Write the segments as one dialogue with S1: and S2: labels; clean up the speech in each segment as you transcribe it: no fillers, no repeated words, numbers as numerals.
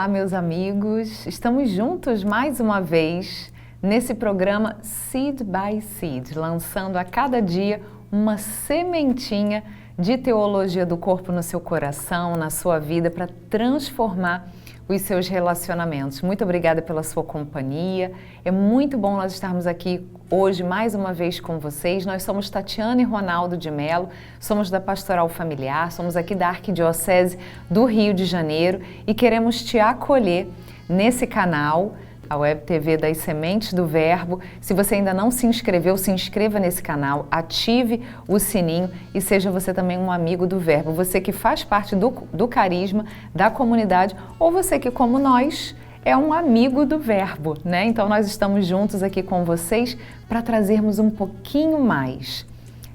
S1: Olá, meus amigos! Estamos juntos mais uma vez nesse programa Seed by Seed, lançando a cada dia uma sementinha de teologia do corpo no seu coração, na sua vida, para transformar os seus relacionamentos. Muito obrigada pela sua companhia. É muito bom nós estarmos aqui hoje mais uma vez com vocês. Nós somos Tatiana e Ronaldo de Mello, somos da Pastoral Familiar, somos aqui da Arquidiocese do Rio de Janeiro e queremos te acolher nesse canal, a Web TV das Sementes do Verbo. Se você ainda não se inscreveu, se inscreva nesse canal, ative o sininho e seja você também um amigo do Verbo. Você que faz parte do carisma, da comunidade, ou você que, como nós, é um amigo do Verbo, né? Então nós estamos juntos aqui com vocês para trazermos um pouquinho mais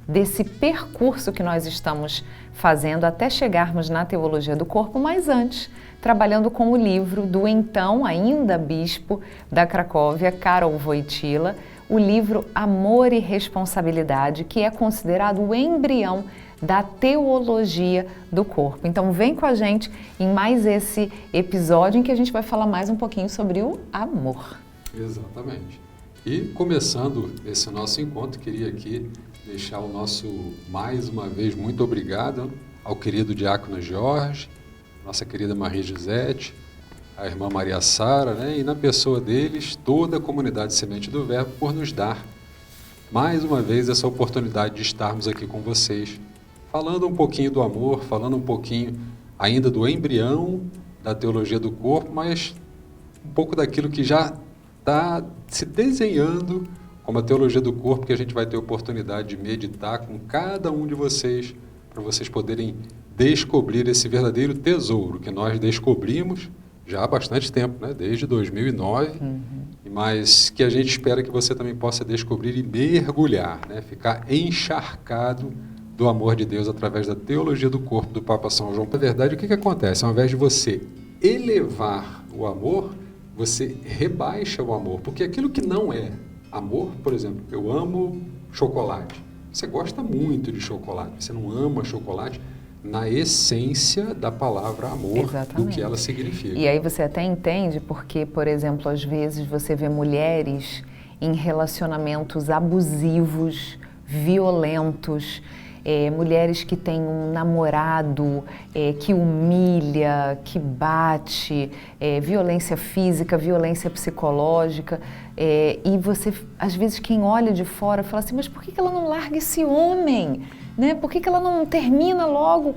S1: desse percurso que nós estamos fazendo até chegarmos na teologia do corpo, mas antes, trabalhando com o livro do então ainda bispo da Cracóvia, Karol Wojtyla, o livro Amor e Responsabilidade, que é considerado o embrião da teologia do corpo. Então vem com a gente em mais esse episódio em que a gente vai falar mais um pouquinho sobre o amor.
S2: Exatamente. E começando esse nosso encontro, queria aqui deixar o nosso, mais uma vez, muito obrigado ao querido Diácono Jorge, nossa querida Maria Gisete, a irmã Maria Sara, né? E na pessoa deles, toda a comunidade Semente do Verbo, por nos dar, mais uma vez, essa oportunidade de estarmos aqui com vocês, falando um pouquinho do amor, falando um pouquinho ainda do embrião da teologia do corpo, mas um pouco daquilo que já está se desenhando como a teologia do corpo, que a gente vai ter oportunidade de meditar com cada um de vocês, para vocês poderem descobrir esse verdadeiro tesouro que nós descobrimos já há bastante tempo, né? Desde 2009, mas que a gente espera que você também possa descobrir e mergulhar, né? Ficar encharcado do amor de Deus através da teologia do corpo do Papa São João. Na verdade, o que acontece? Ao invés de você elevar o amor, você rebaixa o amor, porque aquilo que não é amor, por exemplo, eu amo chocolate. Você gosta muito de chocolate, você não ama chocolate na essência da palavra amor. Exatamente. Do que ela significa.
S1: E aí você até entende porque, por exemplo, às vezes você vê mulheres em relacionamentos abusivos, violentos, mulheres que têm um namorado que humilha, que bate, violência física, violência psicológica, e você, às vezes, quem olha de fora fala assim, mas por que ela não larga esse homem? Né? Por que ela não termina logo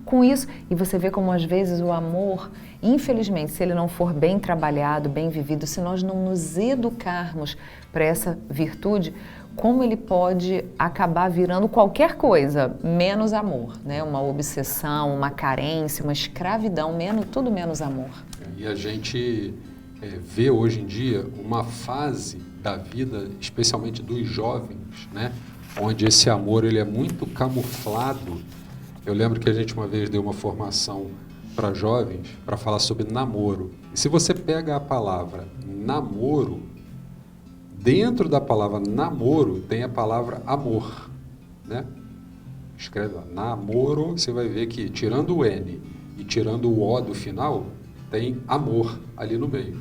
S1: com isso? E você vê como, às vezes, o amor, infelizmente, se ele não for bem trabalhado, bem vivido, se nós não nos educarmos para essa virtude, como ele pode acabar virando qualquer coisa, menos amor, né? Uma obsessão, uma carência, uma escravidão, tudo menos amor.
S2: E a gente vê hoje em dia uma fase da vida, especialmente dos jovens, né? Onde esse amor ele é muito camuflado. Eu lembro que a gente uma vez deu uma formação para jovens para falar sobre namoro. E se você pega a palavra namoro, dentro da palavra namoro tem a palavra amor, né? Escreve lá, namoro, você vai ver que tirando o N e tirando o O do final, tem amor ali no meio.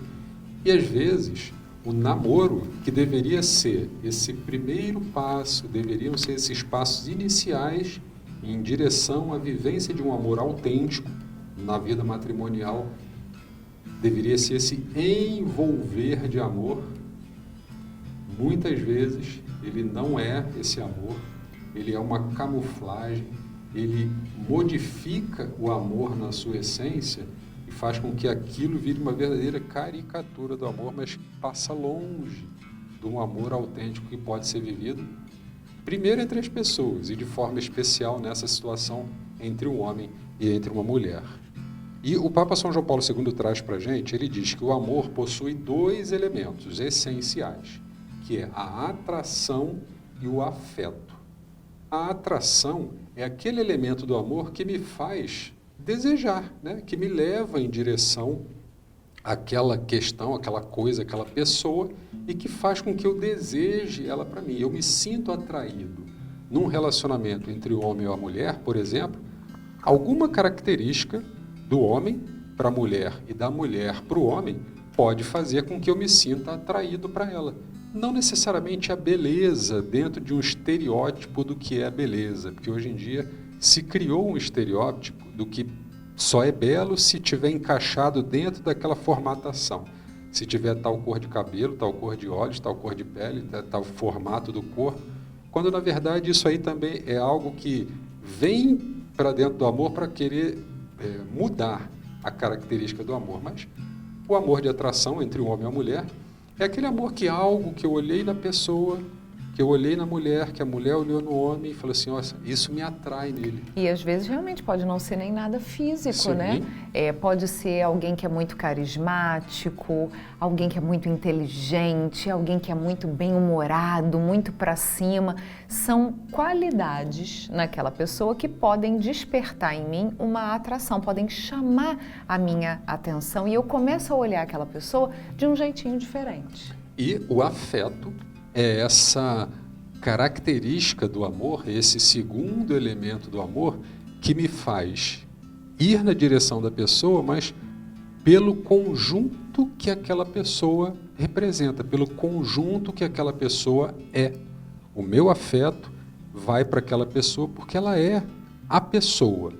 S2: E às vezes, o namoro, que deveria ser esse primeiro passo, deveriam ser esses passos iniciais em direção à vivência de um amor autêntico na vida matrimonial, deveria ser esse envolver de amor. Muitas vezes ele não é esse amor, ele é uma camuflagem, ele modifica o amor na sua essência e faz com que aquilo vire uma verdadeira caricatura do amor, mas passa longe de um amor autêntico que pode ser vivido, primeiro entre as pessoas e de forma especial nessa situação entre um homem e entre uma mulher. E o Papa São João Paulo II traz para a gente, ele diz que o amor possui dois elementos essenciais, que é a atração e o afeto. A atração é aquele elemento do amor que me faz desejar, né? Que me leva em direção àquela questão, aquela coisa, aquela pessoa e que faz com que eu deseje ela para mim. Eu me sinto atraído. Num relacionamento entre o homem e a mulher, por exemplo, alguma característica do homem para a mulher e da mulher para o homem pode fazer com que eu me sinta atraído para ela. Não necessariamente a beleza dentro de um estereótipo do que é beleza, porque hoje em dia se criou um estereótipo do que só é belo se tiver encaixado dentro daquela formatação. Se tiver tal cor de cabelo, tal cor de olhos, tal cor de pele, tal formato do corpo, quando na verdade isso aí também é algo que vem para dentro do amor para querer mudar a característica do amor. Mas o amor de atração entre o homem e a mulher é aquele amor que é algo que eu olhei na pessoa, que eu olhei na mulher, que a mulher olhou no homem e falou assim, nossa, isso me atrai nele.
S1: E às vezes realmente pode não ser nem nada físico,
S2: Sim.
S1: né? Pode ser alguém que é muito carismático, alguém que é muito inteligente, alguém que é muito bem-humorado, muito para cima. São qualidades naquela pessoa que podem despertar em mim uma atração, podem chamar a minha atenção e eu começo a olhar aquela pessoa de um jeitinho diferente.
S2: E o afeto é essa característica do amor, esse segundo elemento do amor que me faz ir na direção da pessoa, mas pelo conjunto que aquela pessoa representa, pelo conjunto que aquela pessoa é. O meu afeto vai para aquela pessoa porque ela é a pessoa,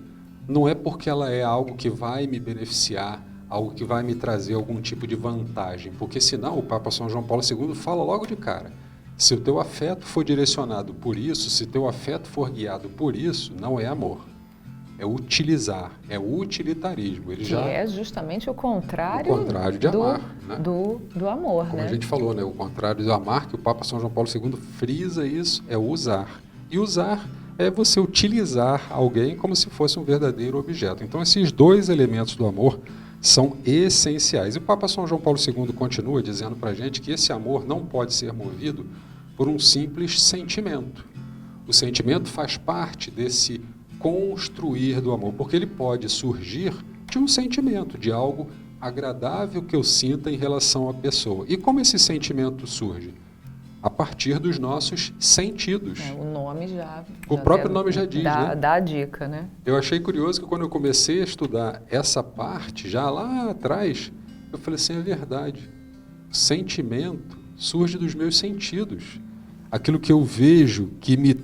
S2: não é porque ela é algo que vai me beneficiar, algo que vai me trazer algum tipo de vantagem, porque senão o Papa São João Paulo II fala logo de cara, se o teu afeto for direcionado por isso, se o teu afeto for guiado por isso, não é amor, é utilizar, é utilitarismo. Ele
S1: que é justamente o contrário
S2: de amar, né?
S1: do amor,
S2: como
S1: né?
S2: a gente falou, né? O contrário do amar, que o Papa São João Paulo II frisa isso, é usar. E usar é você utilizar alguém como se fosse um verdadeiro objeto. Então, esses dois elementos do amor são essenciais. E o Papa São João Paulo II continua dizendo para a gente que esse amor não pode ser movido por um simples sentimento. O sentimento faz parte desse construir do amor, porque ele pode surgir de um sentimento, de algo agradável que eu sinta em relação à pessoa. E como esse sentimento surge? A partir dos nossos sentidos.
S1: O nome
S2: O próprio nome já diz, né?
S1: Dá a dica, né?
S2: Eu achei curioso que quando eu comecei a estudar essa parte, já lá atrás, eu falei assim, é verdade. O sentimento surge dos meus sentidos. Aquilo que eu vejo, que me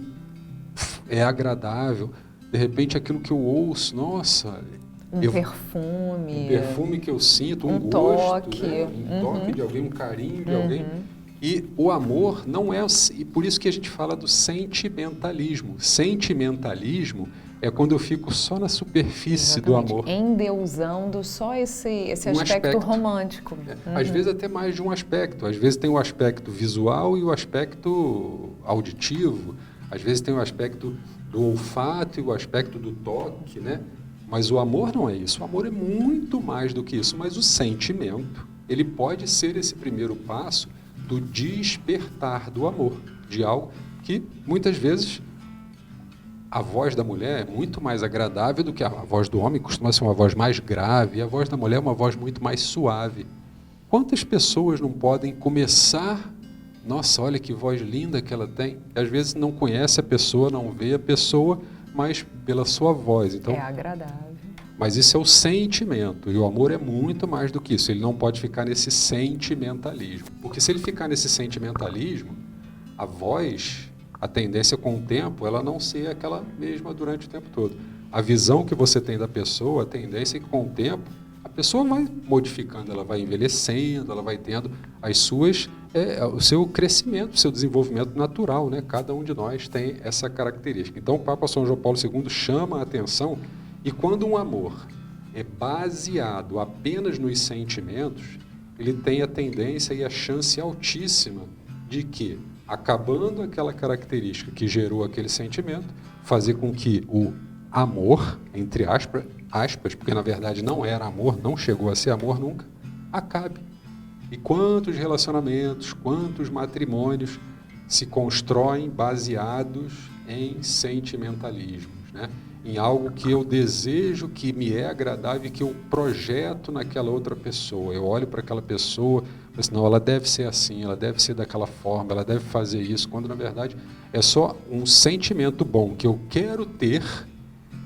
S2: é agradável, de repente aquilo que eu ouço, nossa...
S1: Um perfume
S2: que eu sinto, um gosto,
S1: toque,
S2: né? Toque de alguém, um carinho de alguém. E o amor não é... E por isso que a gente fala do sentimentalismo. Sentimentalismo é quando eu fico só na superfície do amor.
S1: Endeusando só esse aspecto romântico.
S2: Às vezes até mais de um aspecto. Às vezes tem o aspecto visual e o aspecto auditivo. Às vezes tem o aspecto do olfato e o aspecto do toque, né? Mas o amor não é isso. O amor é muito mais do que isso. Mas o sentimento, ele pode ser esse primeiro passo do despertar do amor, de algo que muitas vezes a voz da mulher é muito mais agradável do que a voz do homem, costuma ser uma voz mais grave, e a voz da mulher é uma voz muito mais suave. Quantas pessoas não podem começar, nossa, olha que voz linda que ela tem, e às vezes não conhece a pessoa, não vê a pessoa, mas pela sua voz. Então,
S1: é agradável.
S2: Mas isso é o sentimento, e o amor é muito mais do que isso. Ele não pode ficar nesse sentimentalismo. Porque se ele ficar nesse sentimentalismo, a voz, a tendência com o tempo, ela não ser aquela mesma durante o tempo todo. A visão que você tem da pessoa, a tendência é que com o tempo, a pessoa vai modificando, ela vai envelhecendo, ela vai tendo as suas, o seu crescimento, o seu desenvolvimento natural, né? Cada um de nós tem essa característica. Então, o Papa São João Paulo II chama a atenção. E quando um amor é baseado apenas nos sentimentos, ele tem a tendência e a chance altíssima de que, acabando aquela característica que gerou aquele sentimento, fazer com que o amor, entre aspas, porque na verdade não era amor, não chegou a ser amor nunca, acabe. E quantos relacionamentos, quantos matrimônios se constroem baseados em sentimentalismos, né? Em algo que eu desejo, que me é agradável e que eu projeto naquela outra pessoa. Eu olho para aquela pessoa, penso, não, ela deve ser assim, ela deve ser daquela forma, ela deve fazer isso, quando na verdade é só um sentimento bom que eu quero ter,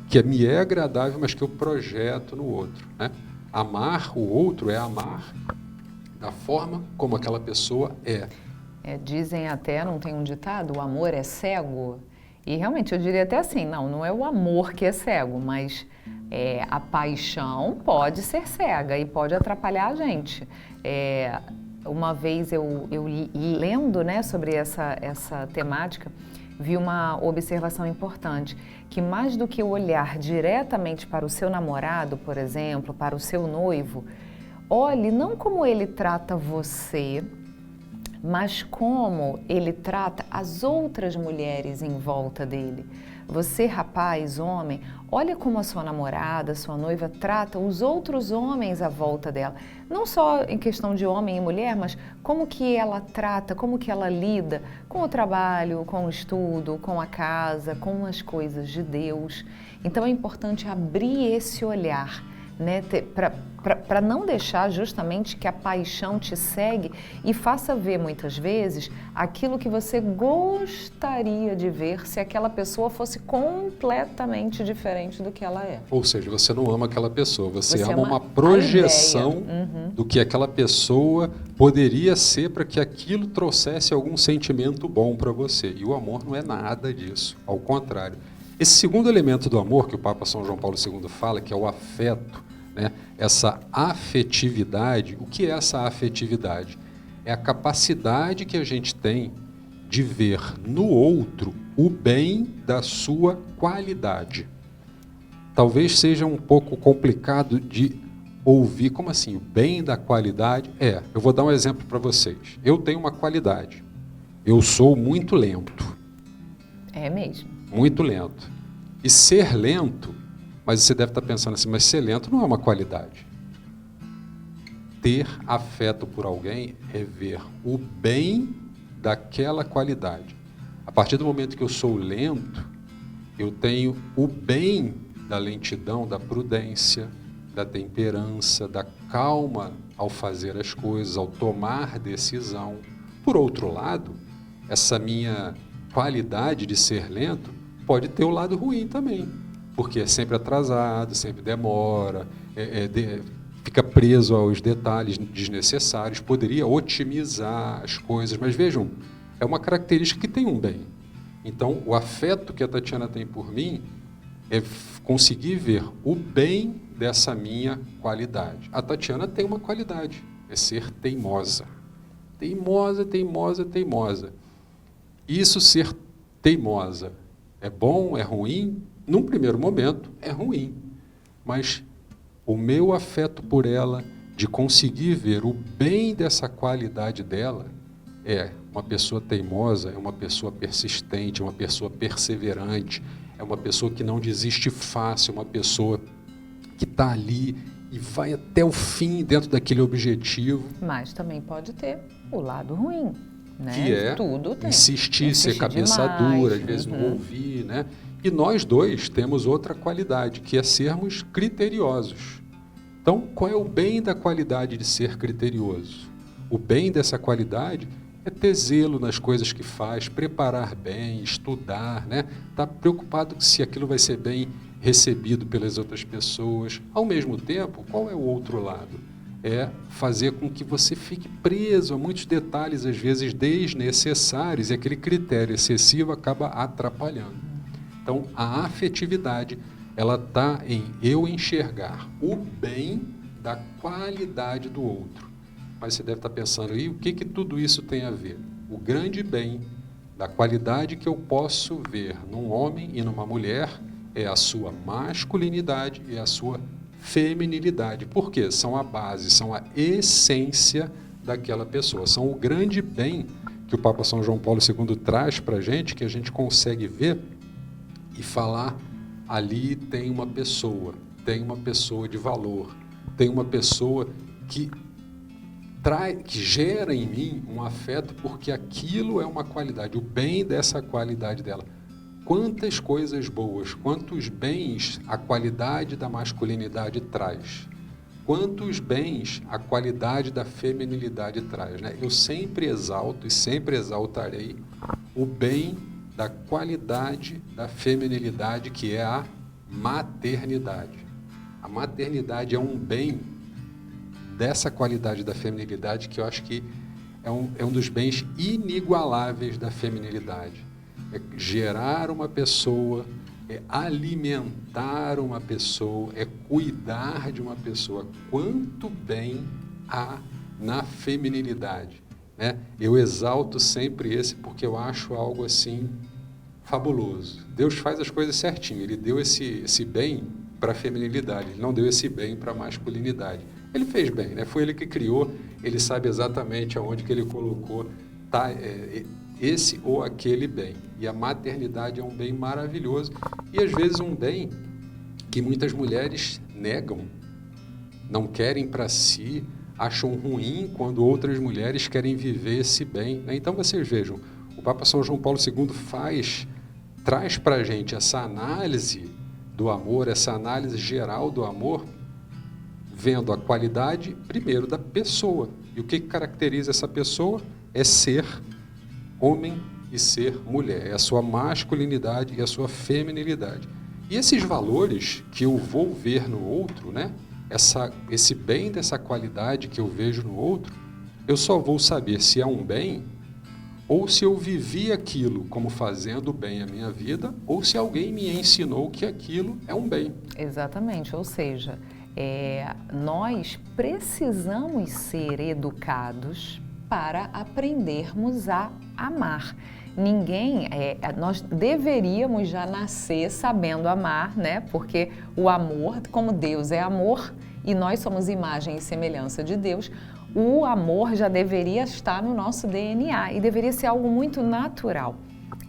S2: que me é agradável, mas que eu projeto no outro, né? Amar o outro é amar da forma como aquela pessoa é.
S1: Dizem até, não tem um ditado, o amor é cego? E realmente eu diria até assim, não é o amor que é cego, mas a paixão pode ser cega e pode atrapalhar a gente. Uma vez eu lendo, né, sobre essa temática, vi uma observação importante, que mais do que olhar diretamente para o seu namorado, por exemplo, para o seu noivo, olhe não como ele trata você, mas como ele trata as outras mulheres em volta dele. Você, rapaz, homem, olha como a sua namorada, sua noiva trata os outros homens à volta dela. Não só em questão de homem e mulher, mas como que ela trata, como que ela lida com o trabalho, com o estudo, com a casa, com as coisas de Deus. Então é importante abrir esse olhar, né, para não deixar justamente que a paixão te segue e faça ver muitas vezes aquilo que você gostaria de ver se aquela pessoa fosse completamente diferente do que ela é.
S2: Ou seja, você não ama aquela pessoa, você ama uma projeção do que aquela pessoa poderia ser para que aquilo trouxesse algum sentimento bom para você. E o amor não é nada disso, ao contrário. Esse segundo elemento do amor que o Papa São João Paulo II fala, que é o afeto, né? Essa afetividade, o que é essa afetividade? É a capacidade que a gente tem de ver no outro o bem da sua qualidade. Talvez seja um pouco complicado de ouvir, como assim, o bem da qualidade? Eu vou dar um exemplo para vocês. Eu tenho uma qualidade, eu sou muito lento.
S1: É mesmo.
S2: Muito lento. E ser lento, mas você deve estar pensando assim, mas ser lento não é uma qualidade. Ter afeto por alguém é ver o bem daquela qualidade. A partir do momento que eu sou lento, eu tenho o bem da lentidão, da prudência, da temperança, da calma ao fazer as coisas, ao tomar decisão. Por outro lado, essa minha qualidade de ser lento pode ter o lado ruim também, porque é sempre atrasado, sempre demora, fica preso aos detalhes desnecessários, poderia otimizar as coisas, mas vejam, é uma característica que tem um bem. Então, o afeto que a Tatiana tem por mim é conseguir ver o bem dessa minha qualidade. A Tatiana tem uma qualidade, é ser teimosa. Teimosa, teimosa, teimosa. Isso ser teimosa é bom, é ruim? Num primeiro momento, é ruim. Mas o meu afeto por ela, de conseguir ver o bem dessa qualidade dela, uma pessoa teimosa, é uma pessoa persistente, é uma pessoa perseverante, é uma pessoa que não desiste fácil, uma pessoa que está ali e vai até o fim dentro daquele objetivo.
S1: Mas também pode ter o lado ruim. Né?
S2: Que é
S1: tudo tem.
S2: Insistir, ser cabeça dura, às vezes não ouvir, né? E nós dois temos outra qualidade, que é sermos criteriosos. Então, qual é o bem da qualidade de ser criterioso? O bem dessa qualidade é ter zelo nas coisas que faz, preparar bem, estudar, né? Estar preocupado se aquilo vai ser bem recebido pelas outras pessoas. Ao mesmo tempo, qual é o outro lado? É fazer com que você fique preso a muitos detalhes, às vezes desnecessários, e aquele critério excessivo acaba atrapalhando. Então, a afetividade, ela está em eu enxergar o bem da qualidade do outro. Mas você deve estar pensando, e o que tudo isso tem a ver? O grande bem da qualidade que eu posso ver num homem e numa mulher é a sua masculinidade e a sua feminilidade. Por quê? São a base, são a essência daquela pessoa. São o grande bem que o Papa São João Paulo II traz para a gente, que a gente consegue ver e falar, ali tem uma pessoa de valor, tem uma pessoa que gera em mim um afeto, porque aquilo é uma qualidade, o bem dessa qualidade dela. Quantas coisas boas, quantos bens a qualidade da masculinidade traz, quantos bens a qualidade da feminilidade traz, né? Eu sempre exalto e sempre exaltarei o bem da qualidade da feminilidade, que é a maternidade. A maternidade é um bem dessa qualidade da feminilidade que eu acho que é um dos bens inigualáveis da feminilidade. É gerar uma pessoa, é alimentar uma pessoa, é cuidar de uma pessoa. Quanto bem há na feminilidade, né? Eu exalto sempre esse porque eu acho algo assim fabuloso. Deus faz as coisas certinho. Ele deu esse bem para a feminilidade, ele não deu esse bem para a masculinidade. Ele fez bem, né? Foi ele que criou, ele sabe exatamente aonde que ele colocou esse ou aquele bem. E a maternidade é um bem maravilhoso e às vezes um bem que muitas mulheres negam, não querem para si, acham ruim quando outras mulheres querem viver esse bem, né? Então vocês vejam, o Papa São João Paulo II traz para a gente essa análise do amor, essa análise geral do amor, vendo a qualidade, primeiro, da pessoa. E o que caracteriza essa pessoa é ser homem e ser mulher, é a sua masculinidade e a sua feminilidade. E esses valores que eu vou ver no outro, né? Esse bem dessa qualidade que eu vejo no outro, eu só vou saber se é um bem ou se eu vivi aquilo como fazendo bem à minha vida, ou se alguém me ensinou que aquilo é um bem.
S1: Exatamente, ou seja, nós precisamos ser educados para aprendermos a amar. Nós deveríamos já nascer sabendo amar, né? Porque o amor, como Deus é amor e nós somos imagem e semelhança de Deus, o amor já deveria estar no nosso DNA e deveria ser algo muito natural.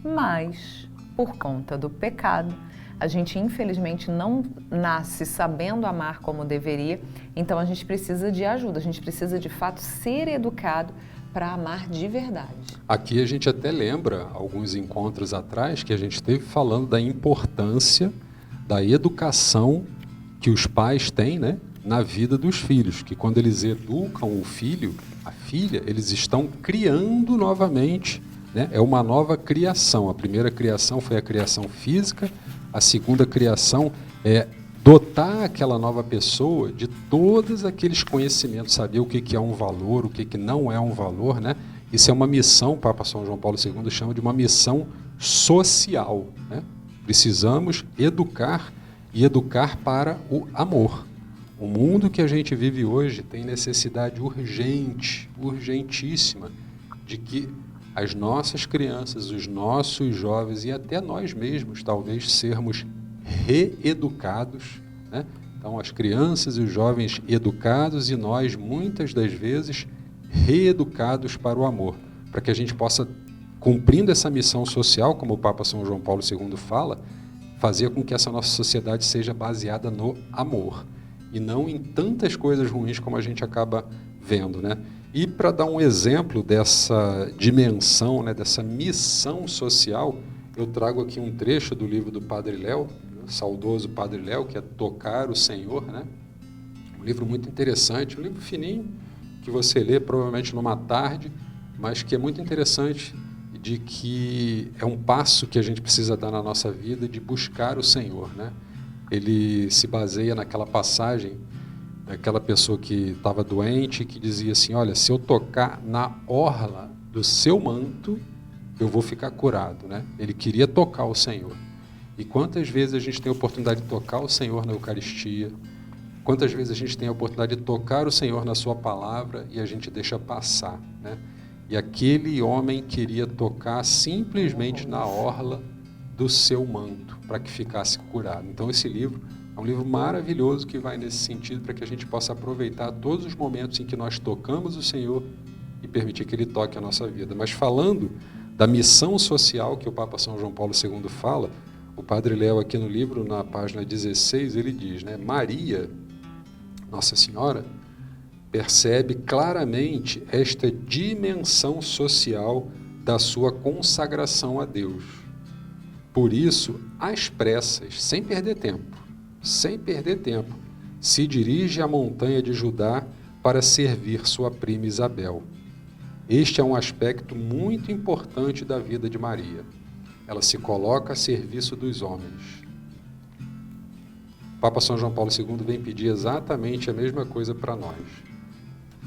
S1: Mas, por conta do pecado, a gente infelizmente não nasce sabendo amar como deveria, então a gente precisa de ajuda, a gente precisa de fato ser educado para amar de verdade.
S2: Aqui a gente até lembra, alguns encontros atrás, que a gente esteve falando da importância da educação que os pais têm, né, na vida dos filhos, que quando eles educam o filho, a filha, eles estão criando novamente, né, é uma nova criação. A primeira criação foi a criação física, a segunda criação é dotar aquela nova pessoa de todos aqueles conhecimentos, saber o que é um valor, o que não é um valor, né? Isso é uma missão, o Papa São João Paulo II chama de uma missão social, né? Precisamos educar e educar para o amor. O mundo que a gente vive hoje tem necessidade urgente, urgentíssima, de que as nossas crianças, os nossos jovens e até nós mesmos, talvez, sermos reeducados, né? Então, as crianças e os jovens educados e nós, muitas das vezes, reeducados para o amor, para que a gente possa, cumprindo essa missão social, como o Papa São João Paulo II fala, fazer com que essa nossa sociedade seja baseada no amor e não em tantas coisas ruins como a gente acaba vendo, né? E para dar um exemplo dessa dimensão, né, dessa missão social, eu trago aqui um trecho do livro do Padre Léo, saudoso Padre Léo, que é Tocar o Senhor, né? Um livro muito interessante, um livro fininho, que você lê provavelmente numa tarde, mas que é muito interessante, de que é um passo que a gente precisa dar na nossa vida de buscar o Senhor, né? Ele se baseia naquela passagem daquela pessoa que estava doente, que dizia assim, olha, se eu tocar na orla do seu manto, eu vou ficar curado, né? Ele queria tocar o Senhor. E quantas vezes a gente tem a oportunidade de tocar o Senhor na Eucaristia, quantas vezes a gente tem a oportunidade de tocar o Senhor na sua palavra e a gente deixa passar, né? E aquele homem queria tocar simplesmente na orla do seu manto, para que ficasse curado. Então esse livro é um livro maravilhoso que vai nesse sentido, para que a gente possa aproveitar todos os momentos em que nós tocamos o Senhor e permitir que Ele toque a nossa vida. Mas falando da missão social que o Papa São João Paulo II fala, o Padre Léo aqui no livro, na página 16, ele diz, né, Maria, Nossa Senhora, percebe claramente esta dimensão social da sua consagração a Deus. Por isso, às pressas, sem perder tempo, se dirige à montanha de Judá para servir sua prima Isabel. Este é um aspecto muito importante da vida de Maria. Ela se coloca a serviço dos homens. O Papa São João Paulo II vem pedir exatamente a mesma coisa para nós.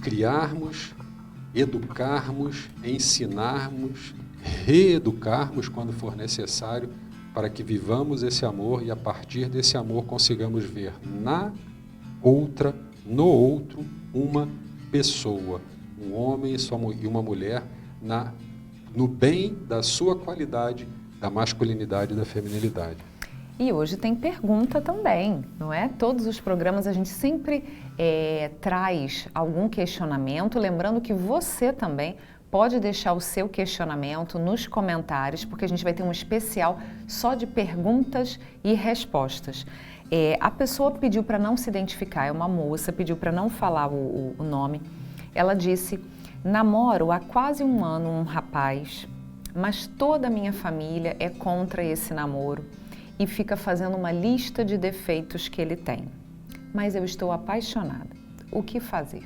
S2: criarmos, educarmos, ensinarmos, reeducarmos quando for necessário, para que vivamos esse amor e a partir desse amor consigamos ver no outro, uma pessoa, um homem e uma mulher no bem da sua qualidade, da masculinidade e da feminilidade.
S1: E hoje tem pergunta também, não é? Todos os programas a gente sempre traz algum questionamento, lembrando que você também pode deixar o seu questionamento nos comentários, porque a gente vai ter um especial só de perguntas e respostas. A pessoa pediu para não se identificar, é uma moça, pediu para não falar o nome. Ela disse: namoro há quase um ano um rapaz, mas toda a minha família é contra esse namoro e fica fazendo uma lista de defeitos que ele tem. Mas eu estou apaixonada. O que fazer?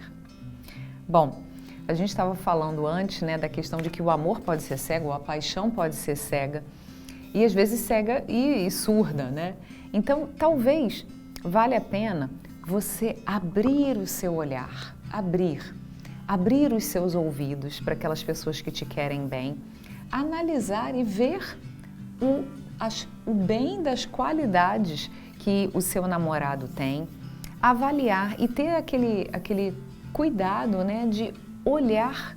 S1: Bom, a gente estava falando antes, né, da questão de que o amor pode ser cego, a paixão pode ser cega, e às vezes cega e surda, né? Então, talvez valha a pena você abrir o seu olhar, abrir os seus ouvidos para aquelas pessoas que te querem bem, analisar e ver o bem das qualidades que o seu namorado tem, avaliar e ter aquele cuidado, né, de olhar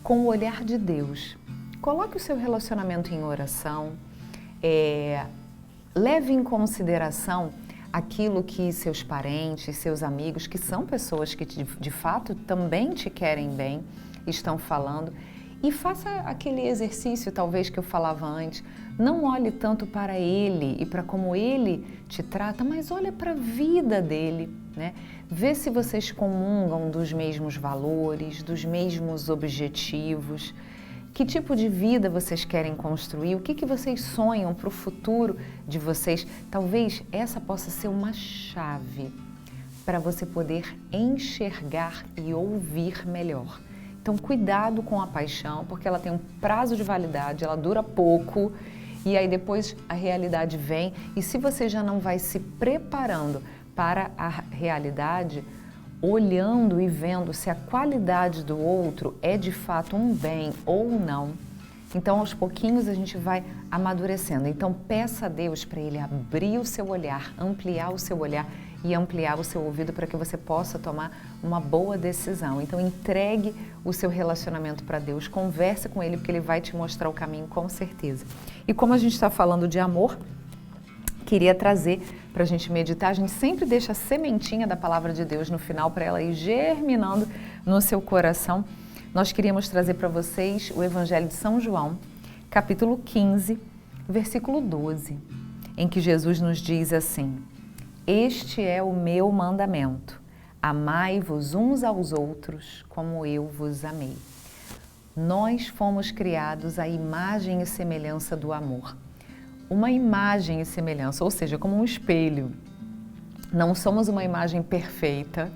S1: com o olhar de Deus. Coloque o seu relacionamento em oração, leve em consideração aquilo que seus parentes, seus amigos, que são pessoas que de fato também te querem bem, estão falando. E faça aquele exercício, talvez, que eu falava antes. Não olhe tanto para ele e para como ele te trata, mas olha para a vida dele, né? Vê se vocês comungam dos mesmos valores, dos mesmos objetivos. Que tipo de vida vocês querem construir? O que vocês sonham para o futuro de vocês? Talvez essa possa ser uma chave para você poder enxergar e ouvir melhor. Então, cuidado com a paixão, porque ela tem um prazo de validade, ela dura pouco e aí depois a realidade vem. E se você já não vai se preparando para a realidade, olhando e vendo se a qualidade do outro é de fato um bem ou não, então aos pouquinhos a gente vai amadurecendo. Então, peça a Deus para Ele abrir o seu olhar, ampliar o seu olhar e ampliar o seu ouvido para que você possa tomar uma boa decisão. Então, entregue o seu relacionamento para Deus, converse com Ele, porque Ele vai te mostrar o caminho com certeza. E como a gente está falando de amor, queria trazer para a gente meditar. A gente sempre deixa a sementinha da palavra de Deus no final para ela ir germinando no seu coração. Nós queríamos trazer para vocês o Evangelho de São João, capítulo 15, versículo 12, em que Jesus nos diz assim: este é o meu mandamento, amai-vos uns aos outros como eu vos amei. Nós fomos criados à imagem e semelhança do amor. Uma imagem e semelhança, ou seja, como um espelho. Não somos uma imagem perfeita,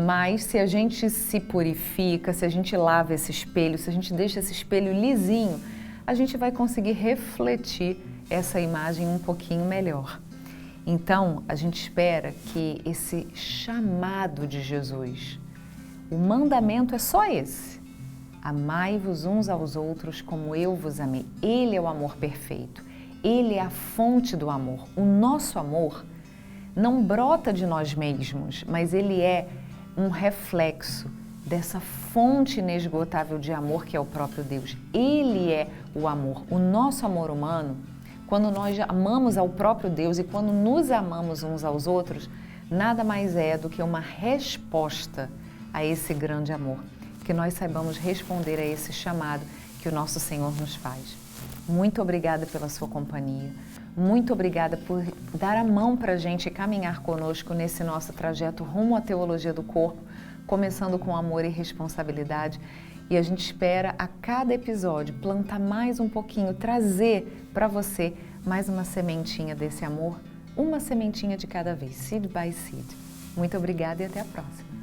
S1: mas se a gente se purifica, se a gente lava esse espelho, se a gente deixa esse espelho lisinho, a gente vai conseguir refletir essa imagem um pouquinho melhor. Então, a gente espera que esse chamado de Jesus, o mandamento é só esse: amai-vos uns aos outros como eu vos amei. Ele é o amor perfeito, Ele é a fonte do amor. O nosso amor não brota de nós mesmos, mas ele é um reflexo dessa fonte inesgotável de amor que é o próprio Deus. Ele é o amor. O nosso amor humano, quando nós amamos ao próprio Deus e quando nos amamos uns aos outros, nada mais é do que uma resposta a esse grande amor. Que nós saibamos responder a esse chamado que o nosso Senhor nos faz. Muito obrigada pela sua companhia. Muito obrigada por dar a mão para a gente caminhar conosco nesse nosso trajeto rumo à teologia do corpo, começando com amor e responsabilidade. E a gente espera a cada episódio plantar mais um pouquinho, trazer para você mais uma sementinha desse amor, uma sementinha de cada vez, seed by seed. Muito obrigada e até a próxima.